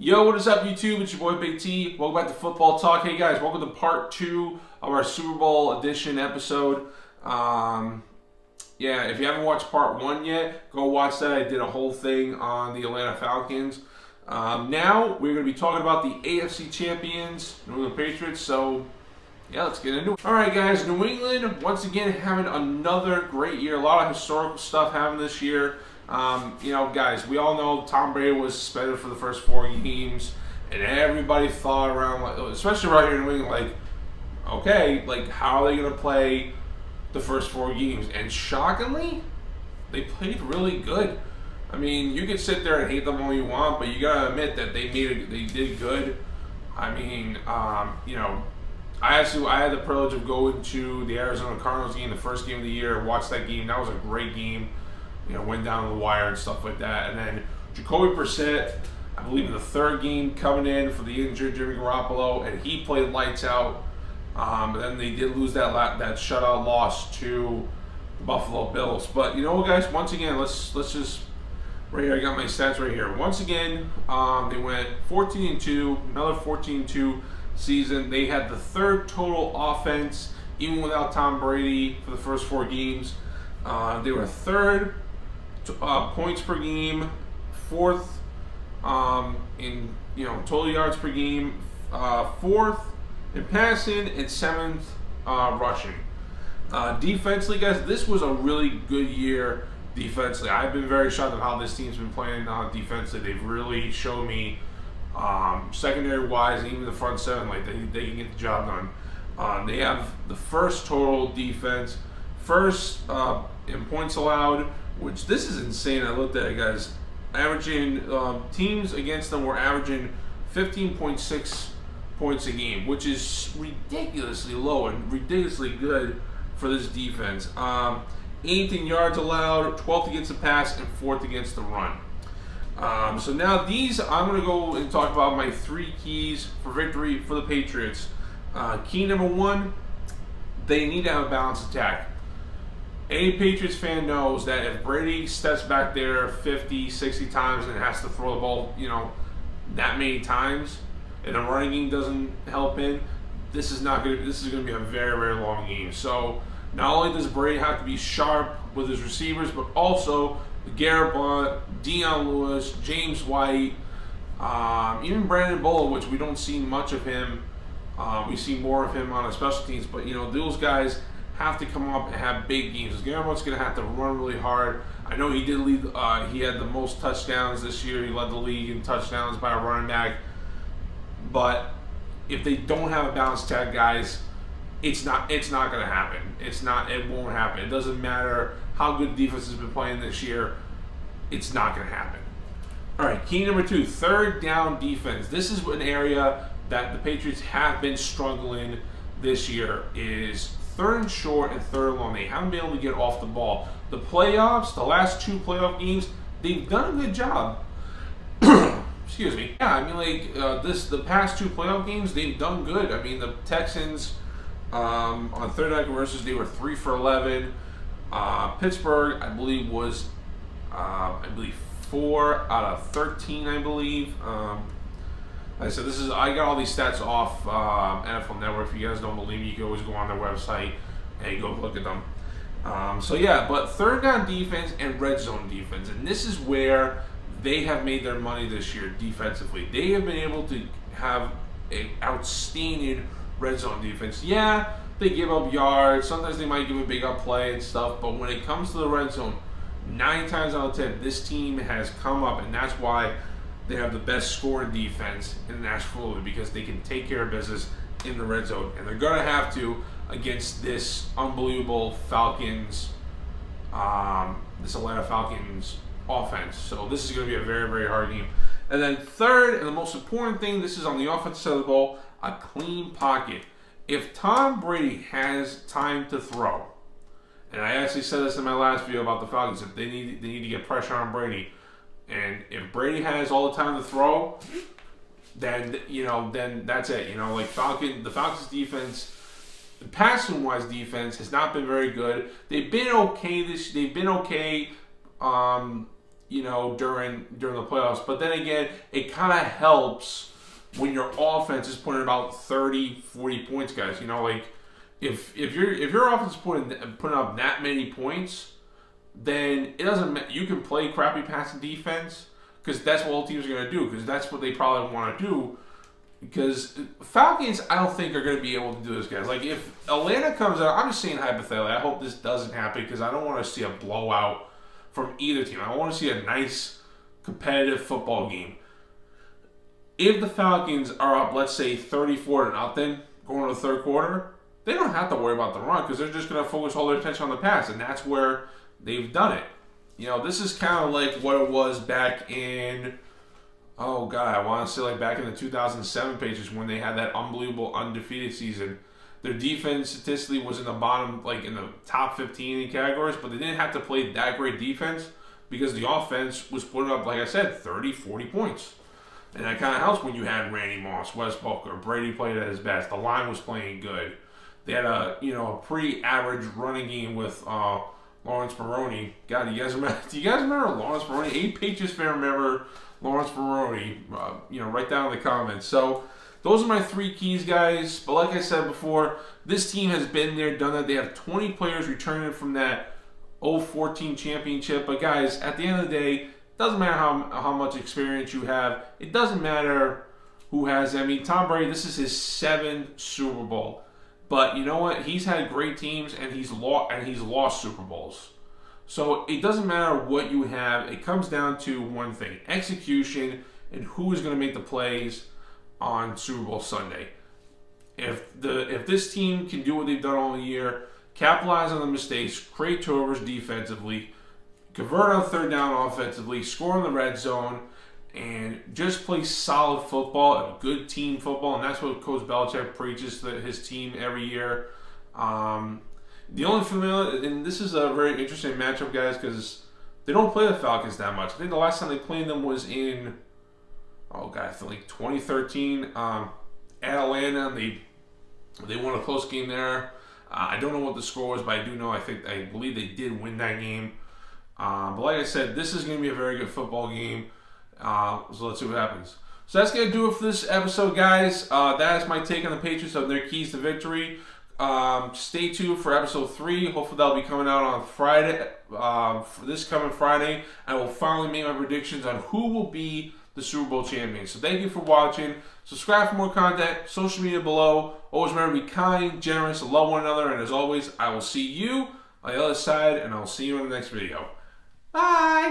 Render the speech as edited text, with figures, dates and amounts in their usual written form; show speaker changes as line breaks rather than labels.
Yo, what is up, YouTube? It's your boy Big T. Welcome back to Football Talk. Hey guys, welcome to part 2 of our Super Bowl edition episode. If you haven't watched part 1 yet, go watch that. I did a whole thing on the Atlanta Falcons. Now we're going to be talking about the AFC champions, New England Patriots. So yeah, let's get into it. All right, guys. New England once again having another great year. A lot of historical stuff happening this year. Guys, we all know Tom Brady was suspended for the first 4 games, and everybody thought around, especially right here in New England, okay, how are they going to play the first 4 games? And shockingly, they played really good. I mean, you can sit there and hate them all you want, but you got to admit that they did good. I mean, I had the privilege of going to the Arizona Cardinals game, the first game of the year, watched that game. That was a great game. Went down the wire and stuff like that. And then Jacoby Brissett, I believe in the 3rd game, coming in for the injured Jimmy Garoppolo, and he played lights out. But then they did lose that shutout loss to the Buffalo Bills. But you know what, guys? Once again, let's just right here. I got my stats right here. Once again, they went 14-2, another 14-2 season. They had the 3rd total offense, even without Tom Brady, for the first 4 games. They were 3rd. Points per game, 4th in total yards per game, 4th in passing, and 7th rushing. Defensively, guys, this was a really good year defensively. I've been very shocked at how this team's been playing defensively. They've really showed me secondary wise, and even the front 7, they can get the job done. They have the 1st total defense, 1st in points allowed, which this is insane. I looked at it, guys. Averaging teams against them were averaging 15.6 points a game, which is ridiculously low and ridiculously good for this defense. 18 yards allowed, 12th against the pass, and 4th against the run. So now I'm going to go and talk about my 3 keys for victory for the Patriots. Key number 1, they need to have a balanced attack. Any Patriots fan knows that if Brady steps back there 50, 60 times and has to throw the ball, that many times, and the running game doesn't help in, this is going to be a very, very long game. So not only does Brady have to be sharp with his receivers, but also Garrett Blount, Dion Lewis, James White, even Brandon Bolden, which we don't see much of him. We see more of him on the special teams, but those guys have to come up and have big games. Garrett Blount's going to have to run really hard. I know he did lead. He had the most touchdowns this year. He led the league in touchdowns by a running back. But if they don't have a balanced attack, guys, it's not going to happen. It won't happen. It doesn't matter how good defense has been playing this year. It's not going to happen. All right, key number 2, 3rd down defense. This is an area that the Patriots have been struggling this year. Is 3rd and short and 3rd and long. They haven't been able to get off the ball. The playoffs, the last 2 playoff games, they've done a good job. Excuse me. Yeah, I mean, the past 2 playoff games, they've done good. I mean, the Texans on Thursday night versus, they were 3 for 11. Pittsburgh, I believe, was 4 out of 13. I believe. Like I said, I got all these stats off NFL Network. If you guys don't believe me, you can always go on their website and go look at them. But 3rd down defense and red zone defense, and this is where they have made their money this year defensively. They have been able to have an outstanding red zone defense. Yeah, they give up yards. Sometimes they might give a big up play and stuff, but when it comes to the red zone, 9 times out of 10, this team has come up, and that's why they have the best scoring defense in the National Football League, because they can take care of business in the red zone, and they're going to have to against this unbelievable Falcons, this Atlanta Falcons offense. So this is going to be a very, very hard game. And then 3rd, and the most important thing, this is on the offensive side of the ball, a clean pocket. If Tom Brady has time to throw, and I actually said this in my last video about the Falcons, if they need to get pressure on Brady. And if Brady has all the time to throw, then that's it. The Falcons defense, the passing wise defense has not been very good. They've been okay. They've been okay. during the playoffs. But then again, it kind of helps when your offense is putting about 30, 40 points, guys. Like if your offense is putting up that many points, then it doesn't matter. You can play crappy passing defense because that's what all teams are going to do, because that's what they probably want to do. Because Falcons, I don't think are going to be able to do this, guys. Like if Atlanta comes out, I'm just saying hypothetically, I hope this doesn't happen because I don't want to see a blowout from either team. I want to see a nice competitive football game. If the Falcons are up, let's say 34-0 going to the third quarter, they don't have to worry about the run because they're just going to focus all their attention on the pass, and that's where they've done it. This is kind of like what it was back in, oh God, I want to say like back in the 2007 Patriots when they had that unbelievable undefeated season. Their defense statistically was in the bottom, like in the top 15 in categories, but they didn't have to play that great defense because the offense was putting up, like I said, 30, 40 points. And that kind of helps when you had Randy Moss, Wes Booker, Brady played at his best. The line was playing good. They had a pretty average running game with Lawrence Maroney. God, do you guys remember Lawrence Maroney? Any Patriots fan remember Lawrence Maroney? Write down in the comments. So those are my three keys, guys. But like I said before, this team has been there, done that. They have 20 players returning from that 0-14 championship. But guys, at the end of the day, doesn't matter how much experience you have. It doesn't matter who has. I mean, Tom Brady, this is his 7th Super Bowl. But you know what? He's had great teams and he's lost Super Bowls. So it doesn't matter what you have. It comes down to one thing: execution and who is going to make the plays on Super Bowl Sunday. If this team can do what they've done all year, capitalize on the mistakes, create turnovers defensively, convert on third down offensively, score in the red zone, and just play solid football and good team football. And that's what Coach Belichick preaches to his team every year. The only familiar, and this is a very interesting matchup, guys, because they don't play the Falcons that much. I think the last time they played them was in, I think like 2013 at Atlanta. And they won a close game there. I don't know what the score was, but I believe they did win that game. But like I said, this is going to be a very good football game. So let's see what happens. So that's going to do it for this episode, guys. That is my take on the Patriots of their keys to victory. Stay tuned for episode 3. Hopefully that'll be coming out on Friday. For this coming Friday, I will finally make my predictions on who will be the Super Bowl champion. So thank you for watching. Subscribe for more content. Social media below. Always remember to be kind, generous, and love one another. And as always, I will see you on the other side, and I'll see you in the next video. Bye!